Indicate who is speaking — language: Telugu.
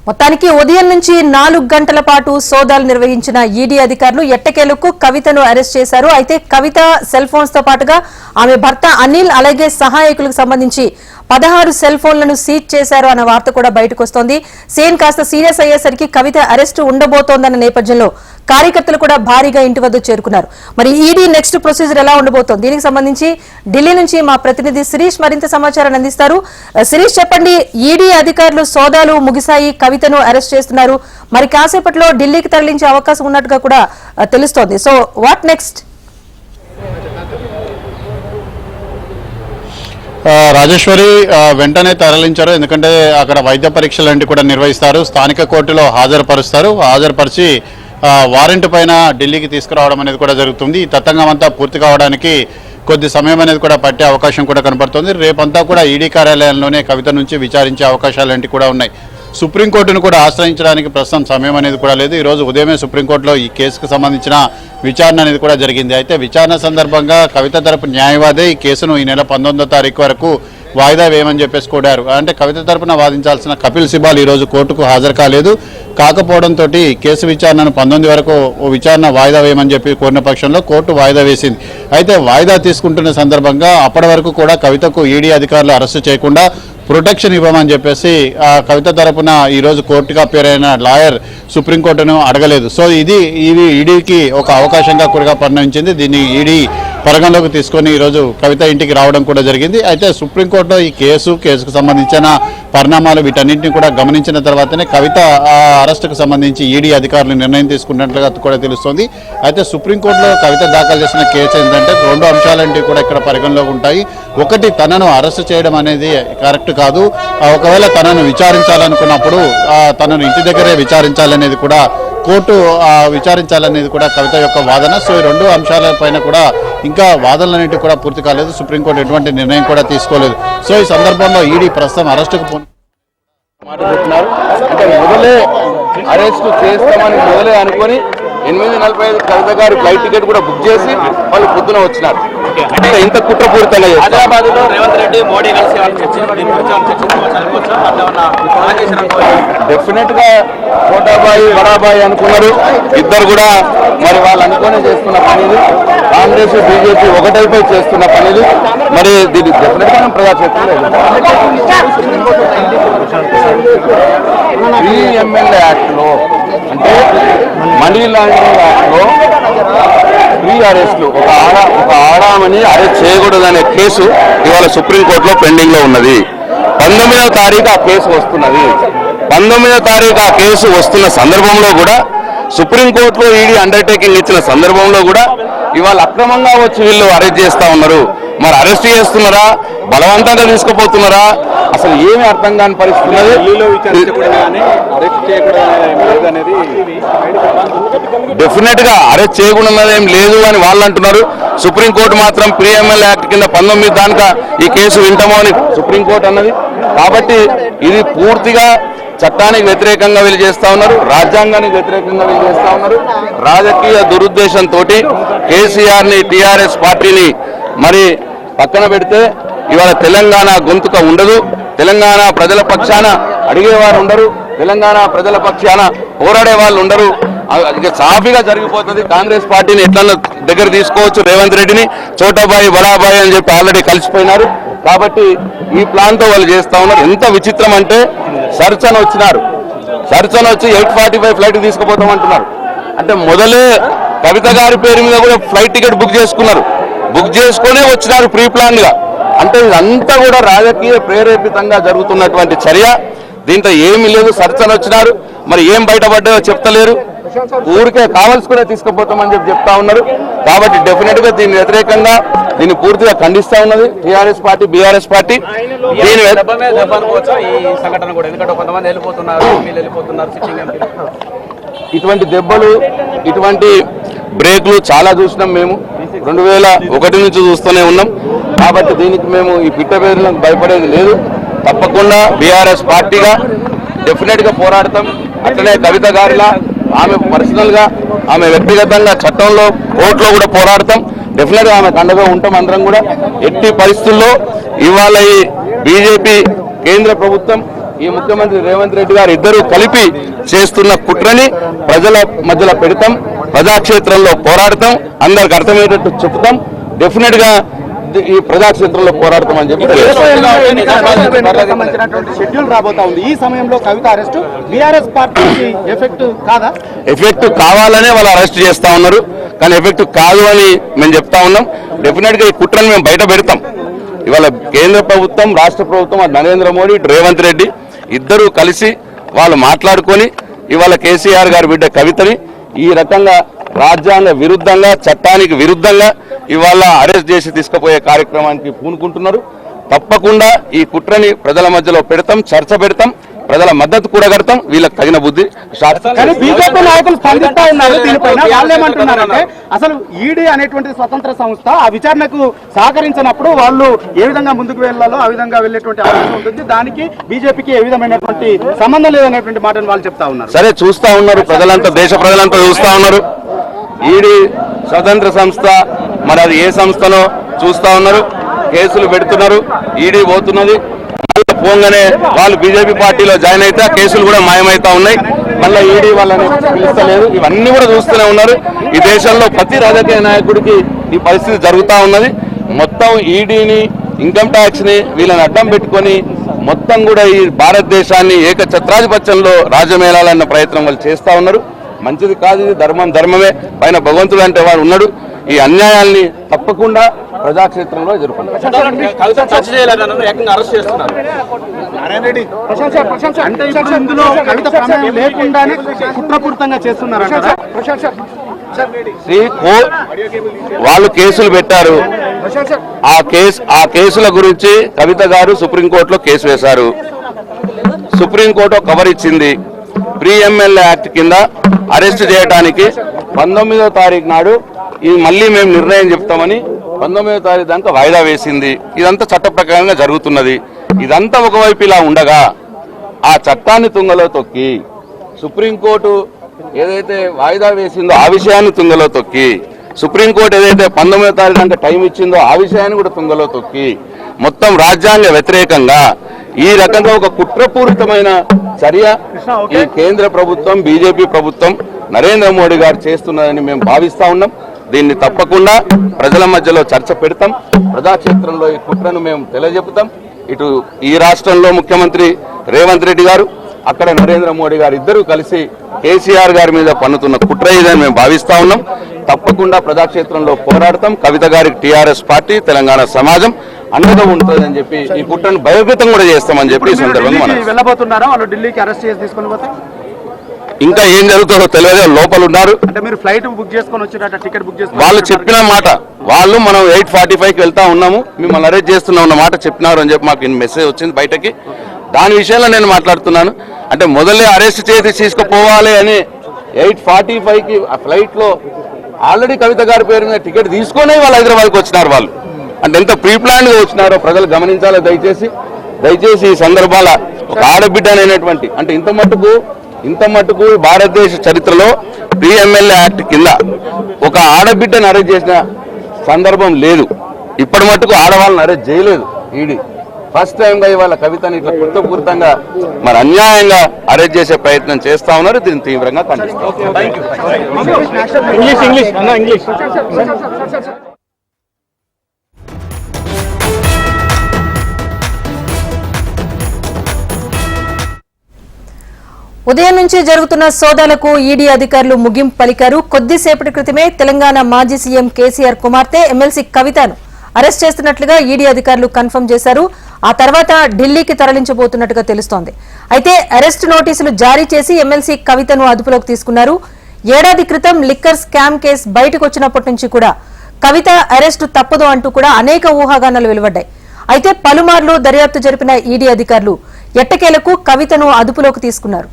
Speaker 1: మొత్తానికి ఉదయం నుంచి 4 గంటల పాటు సోదాలు నిర్వహించిన ఈడీ అధికారులు ఎట్టకేలకు కవితను అరెస్ట్ చేశారు. అయితే కవిత సెల్ ఫోన్స్ తో పాటుగా ఆమె భర్త అనిల్ అలాగే సహాయకులకు సంబంధించి 16 సెల్ ఫోన్లను సీజ్ చేశారు అన్న వార్త కూడా బయటకు వస్తోంది. సీన్ కాస్త సీరియస్ అయ్యేసరికి కవిత అరెస్టు ఉండబోతోందన్న నేపథ్యంలో కార్యకర్తలు కూడా భారీగా ఇంటి వద్ద చేరుకున్నారు. మరి ఈడీ నెక్స్ట్ ప్రొసీజర్ ఎలా ఉండబోతోంది? దీనికి సంబంధించి ఢిల్లీ నుంచి మా ప్రతినిధి శిరీష్ మరింత సమాచారాన్ని అందిస్తారు. శిరీష్, చెప్పండి, ఈడీ అధికారులు సోదాలు ముగిశాయి, కవితను అరెస్ట్ చేస్తున్నారు. మరి కాసేపట్లో ఢిల్లీకి తరలించే అవకాశం ఉన్నట్టుగా కూడా తెలుస్తోంది. So what next?
Speaker 2: రాజేశ్వరి వెంటనే తరలించారు. ఎందుకంటే అక్కడ వైద్య పరీక్షలు లాంటివి కూడా నిర్వహిస్తారు, స్థానిక కోర్టులో హాజరుపరిచి వారెంట్ పైన ఢిల్లీకి తీసుకురావడం అనేది కూడా జరుగుతుంది. ఈ తతంగం అంతా పూర్తి కావడానికి కొద్ది సమయం అనేది కూడా పట్టే అవకాశం కూడా కనపడుతుంది. రేపంతా కూడా ఈడీ కార్యాలయంలోనే కవిత నుంచి విచారించే అవకాశాలు లాంటివి కూడా ఉన్నాయి. సుప్రీంకోర్టును కూడా ఆశ్రయించడానికి ప్రస్తుతం సమయం అనేది కూడా లేదు. ఈరోజు ఉదయమే సుప్రీంకోర్టులో ఈ కేసుకు సంబంధించిన విచారణ అనేది కూడా జరిగింది. అయితే విచారణ సందర్భంగా కవిత తరపు న్యాయవాదే ఈ కేసును ఈ నెల 19వ తారీఖు వరకు వాయిదా వేయమని చెప్పేసి కోరారు. అంటే కవిత తరపున వాదించాల్సిన కపిల్ సిబాల్ ఈరోజు కోర్టుకు హాజరు కాకపోవడంతో కేసు విచారణను 19 వరకు విచారణ వాయిదా వేయమని చెప్పి కోరిన పక్షంలో కోర్టు వాయిదా వేసింది. అయితే వాయిదా తీసుకుంటున్న సందర్భంగా అప్పటి వరకు కూడా కవితకు ఈడీ అధికారులు అరెస్టు చేయకుండా ప్రొటెక్షన్ ఇవ్వమని చెప్పేసి కవిత తరపున ఈరోజు కోర్టుగా పేరైన లాయర్ సుప్రీంకోర్టును అడగలేదు. సో ఇది ఈడీకి ఒక అవకాశంగా కూడా పరిణమించింది. దీన్ని ఈడీ పరిగణలోకి తీసుకొని ఈరోజు కవిత ఇంటికి రావడం కూడా జరిగింది. అయితే సుప్రీంకోర్టులో ఈ కేసుకు సంబంధించిన పరిణామాలు వీటన్నింటినీ కూడా గమనించిన తర్వాతనే కవిత అరెస్టుకు సంబంధించి ఈడీ అధికారులు నిర్ణయం తీసుకున్నట్లుగా కూడా తెలుస్తోంది. అయితే సుప్రీంకోర్టులో కవిత దాఖలు చేసిన కేసు ఏంటంటే 2 అంశాలంటివి కూడా ఇక్కడ పరిగణలోకి ఉంటాయి. ఒకటి, తనను అరెస్టు చేయడం అనేది కరెక్ట్ కాదు. ఒకవేళ తనను విచారించాలనుకున్నప్పుడు తనను ఇంటి దగ్గరే విచారించాలనేది కూడా కోర్టు విచారించాలనేది కూడా కవిత యొక్క వాదన. సో ఈ 2 అంశాలపైన కూడా ఇంకా వాదనలన్నింటి కూడా పూర్తి కాలేదు. సుప్రీంకోర్టు ఎటువంటి నిర్ణయం కూడా తీసుకోలేదు. సో ఈ సందర్భంలో ఈడీ ప్రస్తుతం అరెస్టుకు
Speaker 3: మాట్లాడుతున్నారు. అంటే మొదలే అరెస్టు చేస్తామని మొదలే అనుకొని 8:45 కవిత గారు ఫ్లైట్ టికెట్ కూడా బుక్ చేసి వాళ్ళు పొద్దున వచ్చినారు. అంటే ఇంత కుట్రపూరితంగా
Speaker 4: హైదరాబాద్ లో రేవంత్ రెడ్డి మోడీ కలిసి
Speaker 3: డెఫినెట్ గా కోటాబాయి వడాబాయి అనుకున్నారు ఇద్దరు కూడా. మరి వాళ్ళు అనుకునే చేస్తున్న పనిది కాంగ్రెస్ బీజేపీ ఒకటైపోయి చేస్తున్న పనిది. మరి దీన్ని డెఫినెట్ గా ప్రజాక్షేత్రంలో PMLA యాక్ట్ లో అంటే మనీ లాండరింగ్ యాక్ట్ లో ప్రీ అరెస్ట్లు ఒక ఆడామని అరెస్ట్ చేయకూడదనే కేసు ఇవాళ సుప్రీంకోర్టులో పెండింగ్ లో ఉన్నది. 19వ తారీఖు ఆ కేసు వస్తున్నది. 19వ తారీఖు ఆ కేసు వస్తున్న సందర్భంలో కూడా సుప్రీంకోర్టులో ఈడీ అండర్టేకింగ్ ఇచ్చిన సందర్భంలో కూడా ఇవాళ అక్రమంగా వచ్చి వీళ్ళు అరెస్ట్ చేస్తా ఉన్నారు. మరి అరెస్ట్ చేస్తున్నారా, బలవంతంగా తీసుకుపోతున్నారా, అసలు ఏమి అర్థం కాని పరిస్థితి. డెఫినెట్ గా అరెస్ట్ చేయకుండా ఏం లేదు అని వాళ్ళు అంటున్నారు. సుప్రీంకోర్టు మాత్రం PMLA యాక్ట్ కింద 19 దానికా ఈ కేసు వింటామో అని సుప్రీంకోర్టు అన్నది. కాబట్టి ఇది పూర్తిగా చట్టానికి వ్యతిరేకంగా వీళ్ళు చేస్తా ఉన్నారు, రాజ్యాంగానికి వ్యతిరేకంగా వీళ్ళు చేస్తా ఉన్నారు. రాజకీయ దురుద్దేశంతో కేసీఆర్ని టీఆర్ఎస్ పార్టీని మరి పక్కన పెడితే ఇవాళ తెలంగాణ గొంతుక ఉండదు. తెలంగాణ ప్రజల పక్షాన అడిగేవారు ఉండరు, తెలంగాణ ప్రజల పక్షాన పోరాడే వాళ్ళు ఉండరు. ఇక సాఫీగా జరిగిపోతుంది. కాంగ్రెస్ పార్టీని ఎట్లన్నా దగ్గర తీసుకోవచ్చు. రేవంత్ రెడ్డిని చోటాబాయి బడాబాయి అని చెప్పి ఆల్రెడీ కలిసిపోయినారు. కాబట్టి ఈ ప్లాన్ తో వాళ్ళు చేస్తా ఉన్నారు. ఎంత విచిత్రం అంటే సర్చన వచ్చినారు, సర్చన వచ్చి 8:45 ఫ్లైట్ తీసుకుపోతామంటున్నారు. అంటే మొదలే కవిత గారి పేరు మీద కూడా ఫ్లైట్ టికెట్ బుక్ చేసుకున్నారు, బుక్ చేసుకునే వచ్చినారు ప్రీ ప్లాన్ గా. అంటే ఇదంతా కూడా రాజకీయ ప్రేరేపితంగా జరుగుతున్నటువంటి చర్య. దీంట్లో ఏమీ లేదు. సర్చన వచ్చినారు, మరి ఏం బయటపడ్డాయో చెప్తలేరు. ఊరికే కావాల్సుకునే తీసుకుపోతామని చెప్పి చెప్తా ఉన్నారు. కాబట్టి డెఫినెట్ గా దీని వ్యతిరేకంగా దీన్ని పూర్తిగా ఖండిస్తా ఉన్నది టీఆర్ఎస్ పార్టీ, బీఆర్ఎస్ పార్టీ. ఇటువంటి దెబ్బలు, ఇటువంటి బ్రేక్లు చాలా చూసినాం మేము. 2001 నుంచి చూస్తూనే ఉన్నాం. కాబట్టి దీనికి మేము ఈ పిట్ట పేర్లకు భయపడేది లేదు. తప్పకుండా బీఆర్ఎస్ పార్టీగా డెఫినెట్ గా పోరాడతాం. అట్లనే కవిత గారిలా ఆమె పర్సనల్ గా, ఆమె వ్యక్తిగతంగా చట్టంలో, కోర్టులో కూడా పోరాడతాం. డెఫినెట్ గా ఆమెకు అండగా ఉంటాం అందరం కూడా. ఎట్టి పరిస్థితుల్లో ఇవాళ ఈ బీజేపీ కేంద్ర ప్రభుత్వం ఈ ముఖ్యమంత్రి రేవంత్ రెడ్డి గారు ఇద్దరు కలిపి చేస్తున్న కుట్రని ప్రజల మధ్యలో పెడతాం, ప్రజాక్షేత్రంలో పోరాడతాం, అందరికి అర్థమయ్యేటట్టు చెప్తాం. డెఫినెట్ గా ఈ ప్రజాక్షేత్రంలో పోరాడతామని చెప్పి
Speaker 5: షెడ్యూల్ రాబోతా ఉంది. ఈ సమయంలో కవిత అరెస్ట్ బీఆర్ఎస్ పార్టీకి ఎఫెక్ట్ కాదా?
Speaker 3: ఎఫెక్ట్ కావాలనే వాళ్ళు అరెస్ట్ చేస్తా ఉన్నారు, కానీ ఎఫెక్ట్ కాదు అని మేము చెప్తా ఉన్నాం. డెఫినెట్ గా ఈ కుట్రను మేము బయట పెడతాం. ఇవాళ కేంద్ర ప్రభుత్వం, రాష్ట్ర ప్రభుత్వం, నరేంద్ర మోడీ, రేవంత్ రెడ్డి ఇద్దరూ కలిసి వాళ్ళు మాట్లాడుకొని ఇవాళ కేసీఆర్ గారి బిడ్డ కవితని ఈ రకంగా రాజ్యాంగ విరుద్ధంగా, చట్టానికి విరుద్ధంగా ఇవాళ అరెస్ట్ చేసి తీసుకుపోయే కార్యక్రమానికి పూనుకుంటున్నారు. తప్పకుండా ఈ కుట్రని ప్రజల మధ్యలో పెడతాం, చర్చ పెడతాం, ప్రజల మద్దతు కూడా కడతాం. వీళ్ళకి తగిన బుద్ధి
Speaker 5: కానీ బీజేపీ నాయకులు స్పందిస్తా ఉన్నారు దీనిపైన. వాళ్ళు ఏమంటున్నారంటే అసలు ఈడీ అనేటువంటి స్వతంత్ర సంస్థ ఆ విచారణకు సహకరించినప్పుడు వాళ్ళు ఏ విధంగా ముందుకు వెళ్లాలో ఆ విధంగా వెళ్లేటువంటి అవకాశం ఉంటుంది. దానికి బీజేపీకి ఏ విధమైనటువంటి సంబంధం లేదనేటువంటి మాటను వాళ్ళు చెప్తా ఉన్నారు.
Speaker 3: సరే, చూస్తా ఉన్నారు ప్రజలంతా, దేశ ప్రజలంతా చూస్తా ఉన్నారు. ఈడీ స్వతంత్ర సంస్థ, మరి అది ఏ సంస్థనో చూస్తా ఉన్నారు. కేసులు పెడుతున్నారు, ఈడీ పోతున్నది. పోగానే వాళ్ళు బీజేపీ పార్టీలో జాయిన్ అయితే కేసులు కూడా మాయమైతా ఉన్నాయి. మళ్ళీ ఈడీ వాళ్ళని పిలుస్తలేదు. ఇవన్నీ కూడా చూస్తూనే ఉన్నారు. ఈ దేశంలో ప్రతి రాజకీయ నాయకుడికి ఈ పరిస్థితి జరుగుతూ ఉన్నది. మొత్తం ఈడీని, ఇన్కమ్ ట్యాక్స్ ని వీళ్ళని అడ్డం పెట్టుకొని మొత్తం కూడా ఈ భారతదేశాన్ని ఏకఛత్రాధిపత్యంలో రాజ్యమేళాలన్న ప్రయత్నం వాళ్ళు చేస్తా ఉన్నారు. మంచిది కాదు ఇది. ధర్మం ధర్మమే, పైన భగవంతుడు అంటే వాడు ఉన్నాడు. ఈ అన్యాయాల్ని తప్పకుండా ప్రజాక్షేత్రంలో ఎదుర్కొంటారు.
Speaker 5: అంటే ఇప్పుడు ఇందులో కవిత ప్రమేయం లేకుండానే కుట్రపూరితంగా చేస్తున్నారు.
Speaker 3: వాళ్ళు కేసులు పెట్టారు. ఆ కేసుల గురించి కవిత గారు సుప్రీంకోర్టులో కేసు వేశారు. సుప్రీంకోర్టు కవర్ ఇచ్చింది. ప్రీ ఎమ్మెల్యే యాక్ట్ కింద అరెస్ట్ చేయడానికి 19వ తారీఖు నాడు ఇది మళ్ళీ మేము నిర్ణయం చెప్తామని 19వ తారీఖు దాకా వాయిదా వేసింది. ఇదంతా చట్ట ప్రకారంగా జరుగుతున్నది. ఇదంతా ఒకవైపు ఇలా ఉండగా ఆ చట్టాన్ని తుంగలో తొక్కి సుప్రీంకోర్టు ఏదైతే వాయిదా వేసిందో ఆ విషయాన్ని తుంగలో తొక్కి, సుప్రీంకోర్టు ఏదైతే 19వ తారీఖు దాకా టైం ఇచ్చిందో ఆ విషయాన్ని కూడా తుంగలో తొక్కి మొత్తం రాజ్యాంగ వ్యతిరేకంగా ఈ రకంగా ఒక కుట్రపూరితమైన చర్య ఈ కేంద్ర ప్రభుత్వం, బీజేపీ ప్రభుత్వం, నరేంద్ర మోడీ గారు చేస్తున్నారని మేము భావిస్తా ఉన్నాం. దీన్ని తప్పకుండా ప్రజల మధ్యలో చర్చ పెడతాం. ప్రజాక్షేత్రంలో ఈ కుట్రను మేము తెలియజెపుతాం. ఇటు ఈ రాష్ట్రంలో ముఖ్యమంత్రి రేవంత్ రెడ్డి గారు, అక్కడ నరేంద్ర మోడీ గారు ఇద్దరూ కలిసి కేసీఆర్ గారి మీద పన్నుతున్న కుట్ర ఇదని మేము భావిస్తా ఉన్నాం. తప్పకుండా ప్రజాక్షేత్రంలో పోరాడతాం. కవిత గారికి టీఆర్ఎస్ పార్టీ, తెలంగాణ సమాజం అండగా ఉంటుందని చెప్పి ఈ కుట్రను బహిర్గతం కూడా చేస్తామని చెప్పి ఈ సందర్భంగా మనం
Speaker 5: వెళ్ళబోతున్నారా? వాళ్ళు ఢిల్లీకి అరెస్ట్ చేసి తీసుకొని పోతే
Speaker 3: ఇంకా ఏం జరుగుతుందో తెలియదు. లోపల ఉన్నారు.
Speaker 5: అంటే మీరు ఫ్లైట్ బుక్ చేసుకొని వచ్చినట్టు, టికెట్ బుక్ చేసుకొని
Speaker 3: వాళ్ళు చెప్పిన మాట, వాళ్ళు మనం 8:45కి వెళ్తా ఉన్నాము, మిమ్మల్ని అరెస్ట్ చేస్తున్నాం అన్న మాట చెప్పినారు అని చెప్పి మాకు మెసేజ్ వచ్చింది బయటకి. దాని విషయంలో నేను మాట్లాడుతున్నాను. అంటే మొదలే అరెస్ట్ చేసి తీసుకుపోవాలి అని 8:45కి ఆ ఫ్లైట్ లో ఆల్రెడీ కవిత గారి పేరు మీద టికెట్ తీసుకొని వాళ్ళు హైదరాబాద్కి వచ్చినారు. వాళ్ళు అంటే ఎంత ప్రీ ప్లాన్ గా వచ్చినారో ప్రజలు గమనించాలి. దయచేసి ఈ సందర్భాల ఒక ఆడబిడ్డ అనేటువంటి అంటే ఇంత మట్టుకు భారతదేశ చరిత్రలో ప్రీ ఎమ్మెల్యే యాక్ట్ కింద ఒక ఆడబిడ్డను అరెస్ట్ చేసిన సందర్భం లేదు. ఇప్పటి మట్టుకు ఆడవాళ్ళని అరెస్ట్ చేయలేదు ఈడీ. ఫస్ట్ టైం గా ఇవాళ కవితని ఇట్లా కుట్రపూరితంగా మరి అన్యాయంగా అరెస్ట్ చేసే ప్రయత్నం చేస్తా ఉన్నారు. దీన్ని తీవ్రంగా ఖండిస్తాం.
Speaker 1: ఉదయం నుంచి జరుగుతున్న సోదాలకు ఈడీ అధికారులు ముగింపు పలికారు. కొద్దిసేపటి క్రితమే తెలంగాణ మాజీ సీఎం కేసీఆర్ కుమార్తె ఎమ్మెల్సీ కవితను అరెస్ట్ చేస్తున్నట్లుగా ఈడీ అధికారులు కన్ఫర్మ్ చేశారు. ఆ తర్వాత ఢిల్లీకి తరలించబోతున్నట్టుగా తెలుస్తోంది. అయితే అరెస్ట్ నోటీసులు జారీ చేసి ఎమ్మెల్సీ కవితను అదుపులోకి తీసుకున్నారు. ఏడాది క్రితం లిక్కర్ స్కామ్ కేసు బయటకు వచ్చినప్పటి నుంచి కూడా కవిత అరెస్టు తప్పదు అంటూ కూడా అనేక ఊహాగానాలు వెలువడ్డాయి. అయితే పలుమార్లు దర్యాప్తు జరిపిన ఈడీ అధికారులు ఎట్టకేలకు కవితను అదుపులోకి తీసుకున్నారు.